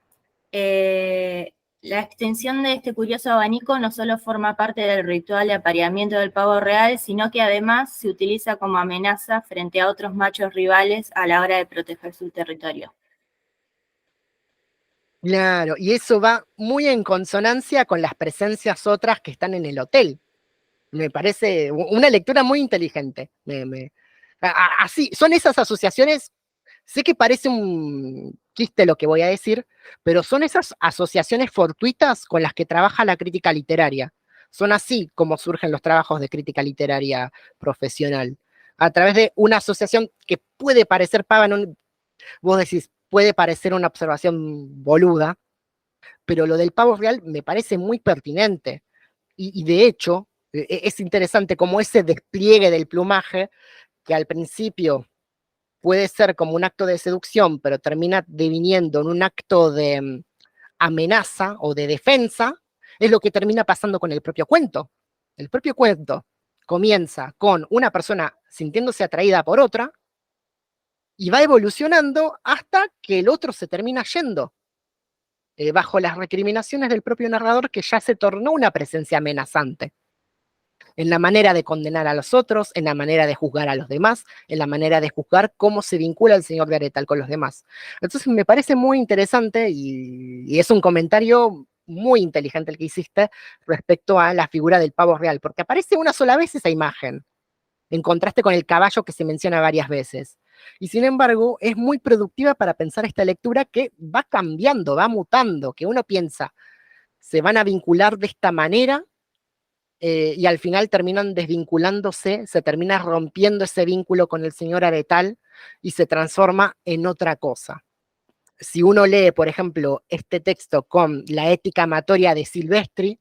La extensión de este curioso abanico no solo forma parte del ritual de apareamiento del pavo real, sino que además se utiliza como amenaza frente a otros machos rivales a la hora de proteger su territorio. Claro, y eso va muy en consonancia con las presencias otras que están en el hotel. Me parece una lectura muy inteligente. Así, son esas asociaciones, sé que parece un chiste lo que voy a decir, pero son esas asociaciones fortuitas con las que trabaja la crítica literaria. Son así como surgen los trabajos de crítica literaria profesional. A través de una asociación que puede parecer pava, vos decís, puede parecer una observación boluda, pero lo del pavo real me parece muy pertinente. Y de hecho, es interesante como ese despliegue del plumaje, que al principio puede ser como un acto de seducción, pero termina deviniendo en un acto de amenaza o de defensa, es lo que termina pasando con el propio cuento. El propio cuento comienza con una persona sintiéndose atraída por otra y va evolucionando hasta que el otro se termina yendo, bajo las recriminaciones del propio narrador, que ya se tornó una presencia amenazante en la manera de condenar a los otros, en la manera de juzgar a los demás, en la manera de juzgar cómo se vincula el señor de Aretal con los demás. Entonces me parece muy interesante y es un comentario muy inteligente el que hiciste respecto a la figura del pavo real, porque aparece una sola vez esa imagen, en contraste con el caballo que se menciona varias veces. Y sin embargo, es muy productiva para pensar esta lectura que va cambiando, va mutando, que uno piensa, se van a vincular de esta manera, y al final terminan desvinculándose, se termina rompiendo ese vínculo con el señor Aretal y se transforma en otra cosa. Si uno lee, por ejemplo, este texto con la ética amatoria de Silvestri,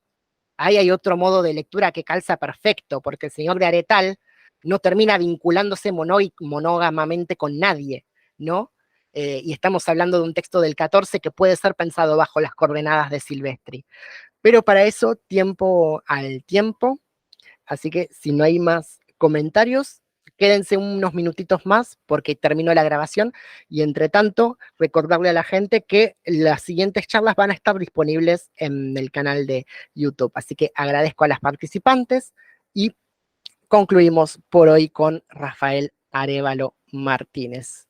ahí hay otro modo de lectura que calza perfecto, porque el señor de Aretal no termina vinculándose monógamamente con nadie, ¿no? Y estamos hablando de un texto del 14 que puede ser pensado bajo las coordenadas de Silvestri. Pero para eso, tiempo al tiempo. Así que si no hay más comentarios, quédense unos minutitos más porque terminó la grabación y entre tanto recordarle a la gente que las siguientes charlas van a estar disponibles en el canal de YouTube. Así que agradezco a las participantes y concluimos por hoy con Rafael Arévalo Martínez.